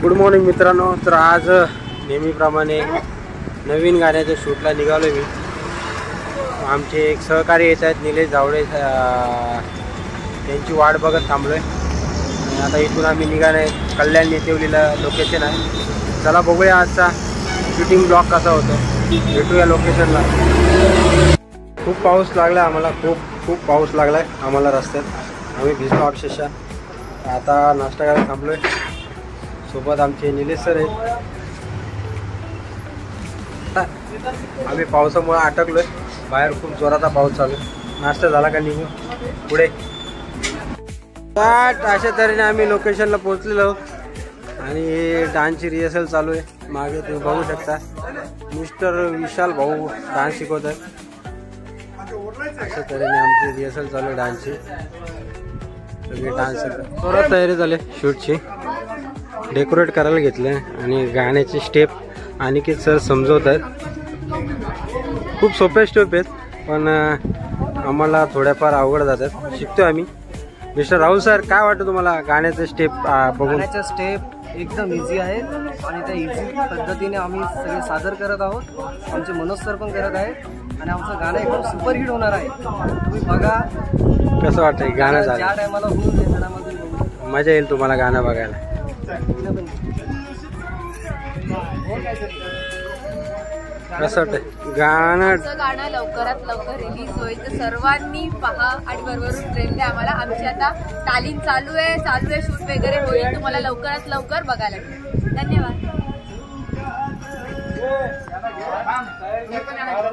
Good morning मित्रांनो. तर आज नेहमीप्रमाणे नवीन गाण्याच्या शूटला निघालो मी. आमचे एक सहकारी येत आहेत निलेश जावळे, त्यांची वाट बघत थांबलो आहे. आणि आता इथून आम्ही निघालो आहे. कल्याण नेतेवलीला लोकेशन आहे. चला बघूया आजचा शूटिंग ब्लॉग कसा होतो. भेटूया लोकेशनला. खूप पाऊस लागला आम्हाला, खूप पाऊस लागला आहे आम्हाला रस्त्यात. आम्ही भिजलो अक्षरशः. आता नाश्ता करायला थांबलो आहे. सोबत आमचे निलेश सर आहेत. आम्ही पावसामुळे अटकलो आहे. बाहेर खूप जोराचा पाऊस चालू आहे. नाश्ता झाला का निघू पुढे. अशा तऱ्हेने आम्ही लोकेशनला पोहोचलेलो आहोत. आणि डान्सची रिहर्सल चालू आहे. मागे तुम्ही बघू शकता मिस्टर विशाल भाऊ डान्स शिकवत आहेत. अशा तऱ्हेने आमची रिहर्सल चालू आहे डान्सची. सगळे डान्स थोडं तयारी झाली शूटची. डेकोरेट करायला घेतलं आणि गाण्याची स्टेप अनिकेत सर समजवत आहेत. खूप सोप्या स्टेप आहेत पण आम्हाला थोड्याफार अवघड जातात. शिकतो आम्ही. मिस्टर राहुल सर, काय वाटतं तुम्हाला गाण्याचे स्टेप बघून? गाण्याच्या स्टेप एकदम इझी आहेत आणि त्या इझी पद्धतीने आम्ही सगळे सादर करत आहोत. आमचे मनोज सर पण करत आहेत आणि आमचं गाणं एकदम सुपरहिट होणार आहे. तुम्ही बघा कसं वाटतंय गाणं झालं. ज्या टायमाला होईल त्या गाण्यामध्ये मजा येईल तुम्हाला गाणं बघायला. कसं वाटतं गाणं लवकरात लवकर रिलीज होईल तर सर्वांनी पहा आणि बरोबरून प्रेम द्या आम्हाला. आमची आता तालीम चालू आहे शूट वगैरे होईल. तुम्हाला लवकरात लवकर बघायला मिळेल. धन्यवाद.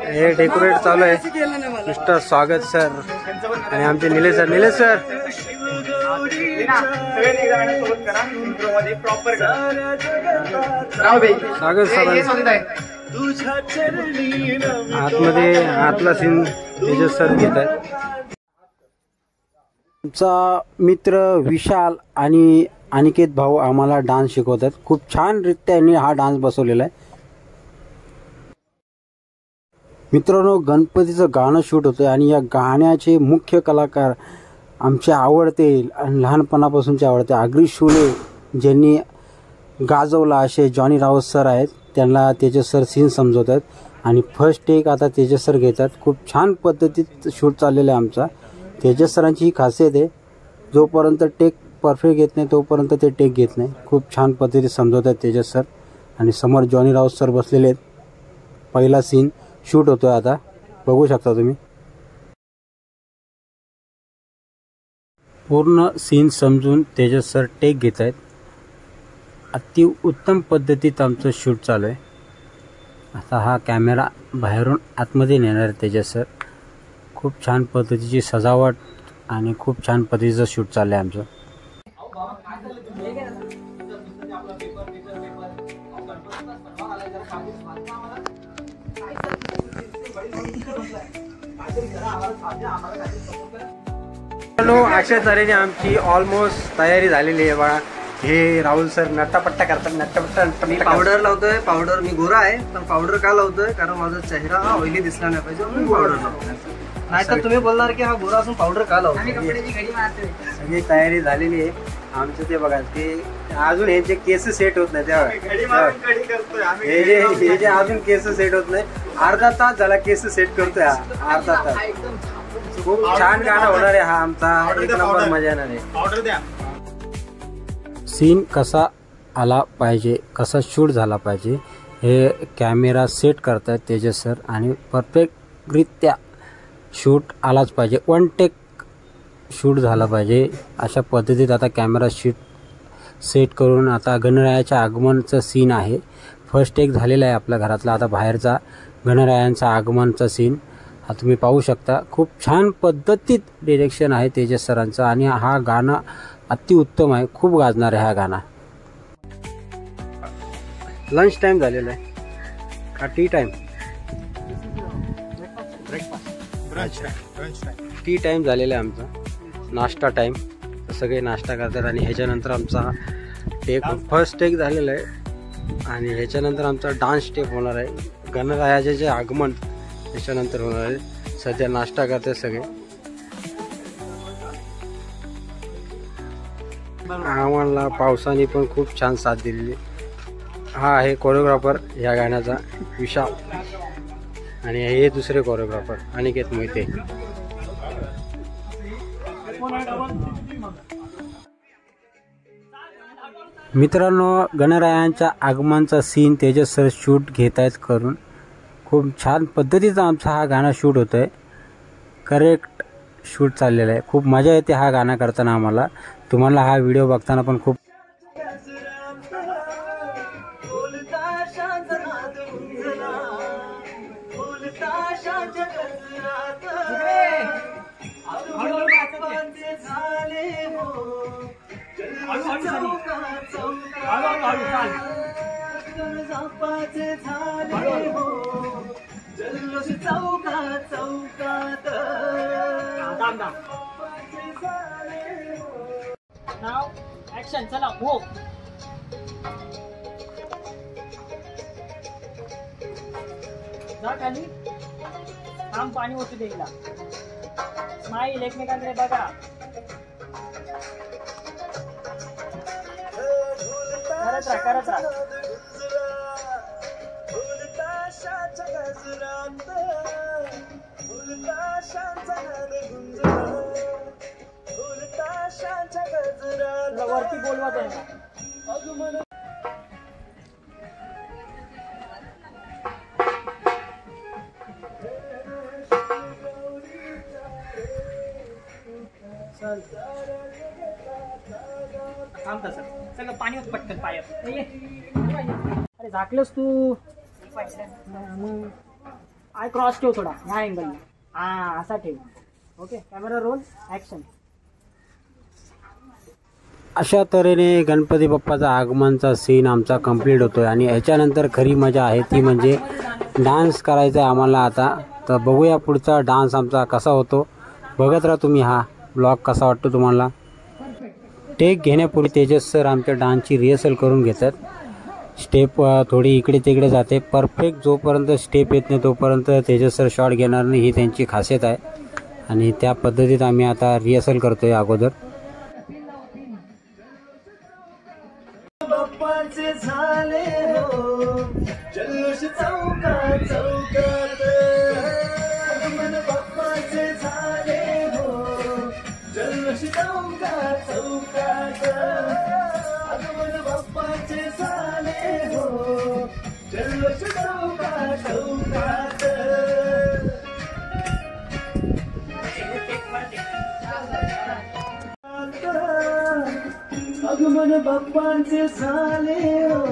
हे डेकोरेट चालू आहे. मिस्टर स्वागत सर आणि आमचे निलेश सर. निलेश सर स्वागत सर. आतमध्ये आतला सीन तेजस सर घेत आहेत. आमचा मित्र विशाल आणि अनिकेत भाऊ आम्हाला डान्स शिकवतात. खूप छान रित्या यांनी हा डान्स बसवलेला आहे. मित्रांनो, गणपतीचं गाणं शूट होतं आणि या गाण्याचे मुख्य कलाकार आमचे आवडते आणि लहानपणापासूनचे आवडते आगरी शोले ज्यांनी गाजवला असे जॉनी राऊत सर आहेत. त्यांना तेजस सर सीन समजवतात आणि फर्स्ट टेक आता तेजस सर घेतात. खूप छान पद्धतीत शूट चाललेलं आहे आमचा. तेजस सरांची ही खासियत आहे, जोपर्यंत टेक परफेक्ट घेत नाही तोपर्यंत ते टेक घेत नाही. खूप छान पद्धतीत समजवतात तेजस सर. आणि समोर जॉनी राऊत सर बसलेले आहेत. पहिला सीन शूट होतोय आता, बघू शकता तुम्ही. पूर्ण सीन समजून तेजस सर टेक घेत आहेत. अति उत्तम पद्धतीत आमचं शूट चालू आहे. आता हा कॅमेरा बाहेरून आतमध्ये नेणार आहे तेजस सर. खूप छान पद्धतीची सजावट आणि खूप छान पद्धतीचं शूट चाललं आहे आमचं. अशा तऱ्हेने आमची ऑलमोस्ट तयारी झालेली आहे. बघा हे राहुल सर नट्टापट्टा करतात. नट्टापट्टा मी पावडर लावतोय. पावडर मी गोरा आहे पण पावडर का लावतोय कारण माझा चेहरा हा ऑइली दिसला नाही पाहिजे म्हणून पावडर लावतोय. नाहीतर तुम्ही बोलणार की हा गोरा असून पावडर का लावतोय. सगळी तयारी झालेली आहे आमचं. ते बघा ते अजून हे जे केस सेट होत नाही तेव्हा हे जे अजून केस सेट होत नाही. अर्धा तास झाला केस सेट करतोय. अर्धा तास. खूप छान गाणं होणार आहे हा आमचा. एक नंबर मजा येणार आहे. सीन कसा आला पाहिजे, कसा शूट झाला पाहिजे हे कॅमेरा सेट करतात तेजस सर आणि परफेक्टरित्या शूट आलाच पाहिजे. वन टेक शूट झाला पाहिजे अशा पद्धतीत आता कॅमेरा सेट करून आता गणरायाच्या आगमनाचं सीन आहे. फर्स्ट टेक झालेला आहे आपल्या घरातला. आता बाहेरचा गणरायांचा आगमनचा सीन हा तुम्ही पाहू शकता. खूप छान पद्धतीत डिरेक्शन आहे तेजस सरांचं आणि हा गाणं अतिउत्तम आहे. खूप गाजणार आहे हा गाणं. लंच टाइम झालेला आहे का टी टाइम? टी टाइम झालेला आहे आमचा. नाश्ता टाइम. सगळे नाश्ता करतात आणि ह्याच्यानंतर आमचा टेक फर्स्ट टेक झालेला आहे आणि ह्याच्यानंतर आमचा डान्स स्टेप होणार आहे. गणरायाचे जे आगमन त्याच्यानंतर होणार आहे. सध्या नाश्ता करतात सगळे. आम्हाला पावसाने पण खूप छान साथ दिलेली. हा आहे कोरिओग्राफर ह्या गाण्याचा विशाल आणि हे दुसरे कोरिओग्राफर अनिकेत मोहिते. मित्रांनो, गणरायांच्या आगमनाचा सीन तेजस सर शूट घेत आहेत करून. खूप छान पद्धतीचा आमचा हा गाणं शूट होतं आहे. करेक्ट शूट चाललेलं आहे. खूप मजा येते हा गाणं करताना आम्हाला. तुम्हाला हा व्हिडिओ बघताना पण खूप नाव ऍक्शन. चला हो. जा खाली. थांब, पाणी ओतू दे हिला. स्माईल, एकमेकांकडे बघा. करत राहा, करत राहा. वरती बोलवा त्यांना. थांब तसं. सगळं पाणी होत पटकन पायात. अरे झाकलंस तू. मग आय क्रॉस ठेव थोडा ह्या अँगलला. हा, असा ठेव. Okay, camera roll, action. अशा तऱ्हेने गणपती बाप्पाचा आगमनचा सीन आमचा कंप्लीट होतोय. आणि याच्यानंतर खरी मजा आहे ती म्हणजे डान्स करायचा आहे आम्हाला आता. तर बघूया पुढचा डान्स आमचा कसा होतो. बघत राहा तुम्ही हा ब्लॉग. कसा वाटतो तुम्हाला. टेक घेण्यापूर्वी तेजस सर आमच्या डान्सची रिहर्सल करून घेतात. स्टेप थोडी इकडे तिकडे जाते. परफेक्ट जोपर्यंत स्टेप येत नाही तोपर्यंत तेजस सर शॉट घेणार नाही, ही त्यांची खासियत आहे. आणि त्या पद्धतीत आम्ही आता रिहर्सल करतोय अगोदर. बाप्पाचे झाले हो जल्लोष चौकात चौकात. आगमन बाप्पाचे झाले हो जल्लोष चौकात चौकात. आगमन बाप्पाचे झाले हो जल्लोष चौकात चौकात. आगमन बाप्पांचे झाले हो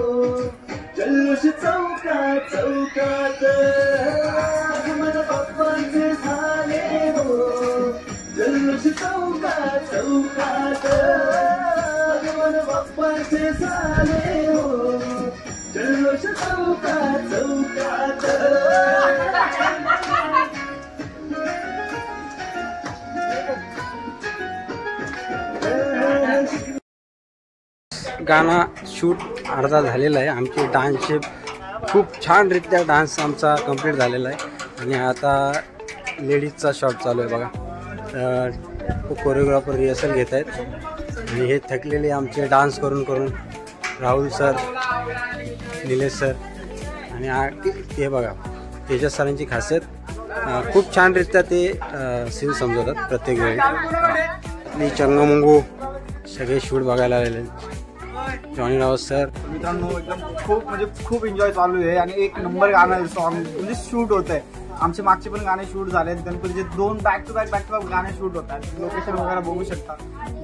जल्लोष चौकात चौकात. आगमन बाप्पांचे झाले हो जल्लोष चौकात चौकात. आगमन बाप्पांचे झाले हो जल्लोष चौकात चौकात. गाणं शूट अर्धा झालेला आहे. आमचे डान्सचे खूप छानरित्या डान्स आमचा कंप्लीट झालेला आहे. आणि आता लेडीजचा शॉट चालू आहे बघा. कोरिओग्राफर रिहर्सल घेत आहेत आणि हे थकलेले आमचे डान्स करून करून राहुल सर, निलेश सर आणि ते बघा तेजस सरांची खासियत. खूप छानरित्या ते सीन समजवतात प्रत्येक वेळी. आणि चंगमंगू सगळे शूट बघायला आलेले. Johnny Rawat sir. मित्रांनो, एकदम खूप एन्जॉय चालू आहे आणि एक नंबर गाणं सॉन्ग म्हणजे शूट होत आहे. आमचे मागचे पण गाणे शूट झाले. गणपतीचे 2 बॅक टू बॅक गाणे शूट होत आहेत. लोकेशन वगैरे बघू शकता.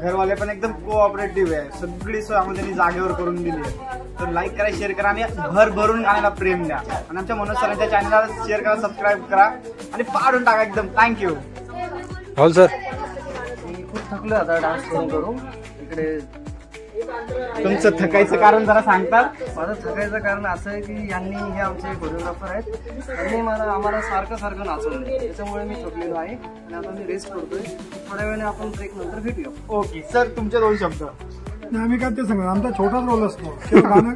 घरवाले पण एकदम कोऑपरेटिव्ह आहे. सगळी सोय आम्हाला त्यांनी जागेवर करून दिली आहे. तर लाईक करा, शेअर करा आणि भरभरून गाण्याला प्रेम द्या. आणि आमच्या मनोज सरांच्या चॅनलला शेअर करा, सबस्क्राईब करा आणि पाडून टाका एकदम. थँक्यू. राहुल सर. खूप थकलो आता डान्स करून करून. इकडे तुमचं थकायचं कारण जरा सांगता. माझं थकायचं कारण असं आहे की यांनी हे आमचे कोरिओग्राफर आहेत, त्यांनी आम्हाला सारखं नाचवलं, त्याच्यामुळे मी थकलेलो आहे आणि आता मी रेस्ट करतोय. थोड्या वेळाने आपण ब्रेक नंतर भेटूया. ओके सर, तुमचे 2 शब्द. आम्ही काय ते सांगणार, आमचा छोटाच रोल असतो. गाणं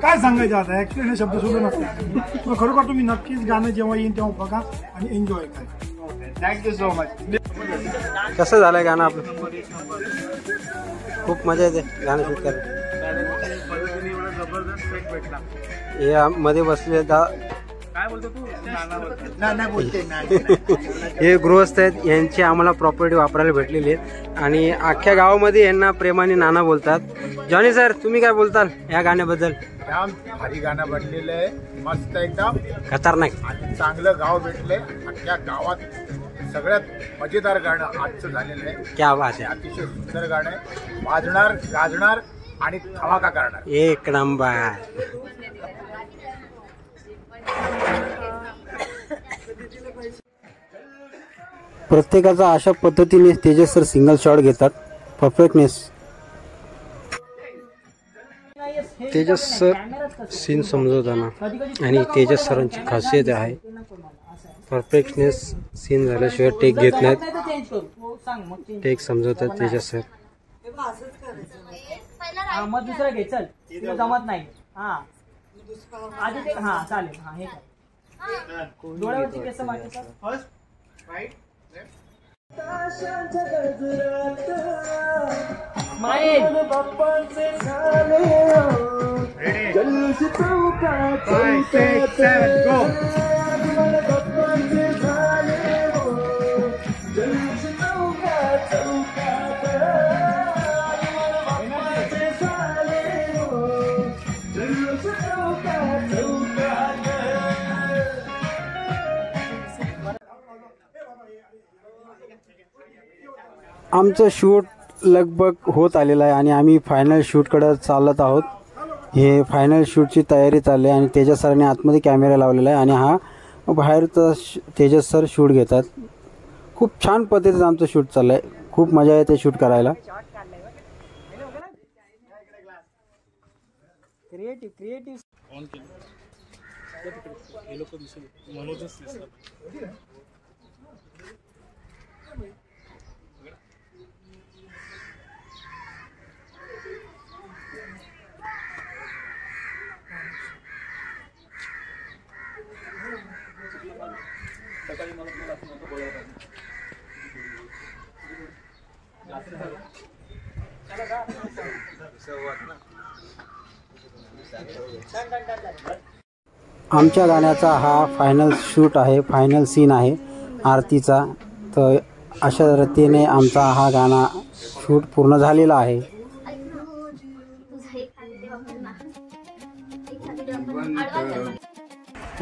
काय सांगायचं आता, ऍक्च्युली हे शब्द सुद्धा नसतात. खरोखर तुम्ही नक्कीच गाणं जेव्हा येईल तेव्हा बघा आणि एन्जॉय करा. Thank you so much. कसं झालंय गाणं आपलं? खूप मजा येते गाणं शूट करायला. या मध्ये बसले काय बोलतो तू? नाना बोलते. हे गृहस्थ आहेत, यांची आम्हाला प्रॉपर्टी वापरायला भेटलेली आहे आणि अख्ख्या गावामध्ये यांना प्रेमाने नाना बोलतात. जॉनी सर, तुम्ही काय बोलताल या गाण्याबद्दल? जाम भारी गाणं बनलेलं आहे, मस्त एकदम खतरनाक. आणि चांगलं गाव भेटलंय. अख्ख्या गावात सगळ्यात मजेदार गाणं आजचं झालेलं आहे. क्या बात आहे. अतिशय सुंदर गाणं आहे, वाजणार गाजणार आणि धमाका करणार. एक नंबर. प्रत्येकाचा अशा पद्धतीने तेजस सर सिंगल शॉट घेतात. परफेक्टनेस. तेजस सर सीन समजवताना आणि तेजस सरांची खासियत आहे परफेक्टनेस. सीन झाल्याशिवाय टेक घेत नाहीत, टेक समजवतात तेजस सर. मग दुसरं घे, चल तुला जमत नाही. हा आधी ते हा चालेल. हा हे डोळ्यावरची केस मागे सर. बाप्पांचे झाले जल्लोष चौकात चौकात. बाप्पांचे झाले जल्लोष चौकात चौकात. बाप्पांचे झाले जल्लोष चौकात चौकात. आमचं शूट लगभग होत आलेलं आहे आणि आम्ही फायनल शूटकडे चालत आहोत. हे फायनल शूटची तयारी चालली आहे आणि तेजस सरांनी आतमध्ये कॅमेरा लावलेला आहे आणि हा बाहेरचा तेजस सर शूट घेतात. खूप छान पद्धतीचं आमचं शूट चाललं आहे. खूप मजा येते शूट करायला. क्रिएटिव्ह आमच्या गाण्याचा हा फायनल शूट आहे, फायनल सीन आहे आरतीचा. तर अशा रीतीने आमचा हा गाणा शूट पूर्ण झालेला आहे.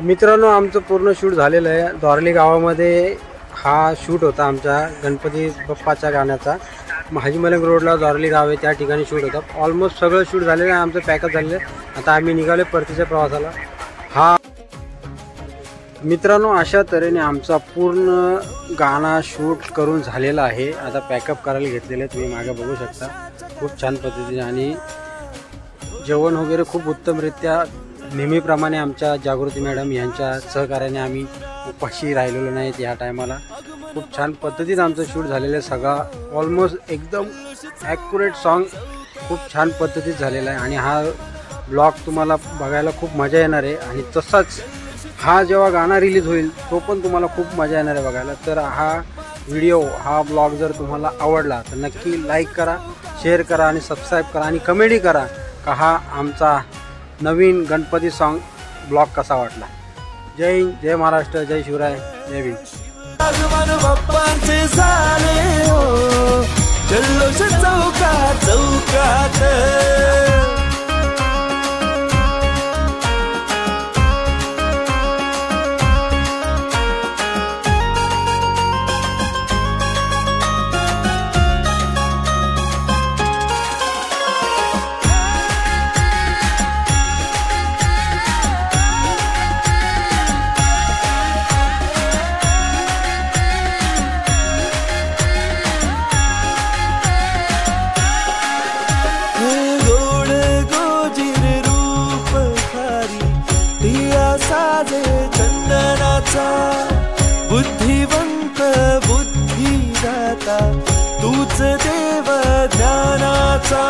मित्रांनो, आमचं पूर्ण शूट झालेलं आहे. द्वारली गावामध्ये हा शूट होता आमच्या गणपती बाप्पाच्या गाण्याचा. हाजीमलंग रोडला द्वारली गाव आहे, त्या ठिकाणी शूट होता. ऑलमोस्ट सगळं शूट झालेलं आहे, आमचं पॅकअप झालेलं आहे. आता आम्ही निघाले परतीच्या प्रवासाला. हा मित्रांनो, अशा तऱ्हेने आमचा पूर्ण गाणा शूट करून झालेला आहे. आता पॅकअप करायला घेतलेलं आहे, तुम्ही मागे बघू शकता. खूप छान पद्धतीने आणि जेवण वगैरे खूप उत्तमरित्या नेहमीप्रमाणे आमच्या जागृती मॅडम यांच्या सहकार्याने आम्ही उपाशी राहिलेलो नाहीत या टायमाला. खूप छान पद्धतीने आमचं शूट झालेलं आहे. सगळा ऑलमोस्ट एकदम ॲक्युरेट सॉन्ग खूप छान पद्धतीत झालेला आहे आणि हा ब्लॉग तुम्हाला बघायला खूप मजा येणार आहे. आणि तसाच हा जेव्हा गाणं रिलीज होईल तो पण तुम्हाला खूप मजा येणार आहे बघायला. तर हा व्हिडिओ, हा ब्लॉग जर तुम्हाला आवडला तर नक्की लाईक करा, शेअर करा आणि सबस्क्राईब करा आणि कमेंट करा का हा आमचा नवीन गणपती सॉन्ग ब्लॉग कसा वाटला. जय हिंद, जय महाराष्ट्र, जय शिवराय, जय भीम. बाप्पांचे झाले जल्लोष चौकात चौकात. बुद्धिवंत बुद्धिदाता तूच देव ज्ञानाचा.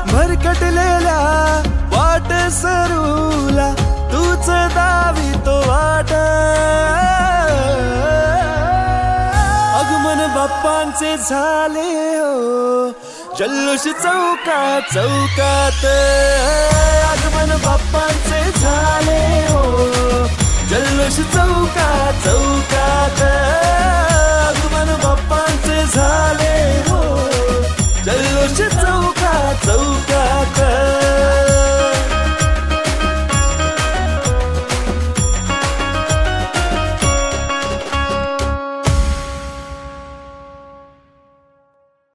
भरकटलेल्या वाट सरूला तूच दावी तो वाट. बाप्पांचे झाले हो जल्लोष चौका चौकात आगमन बाप्पांचे झाले हो जल्लोष चौका चौकात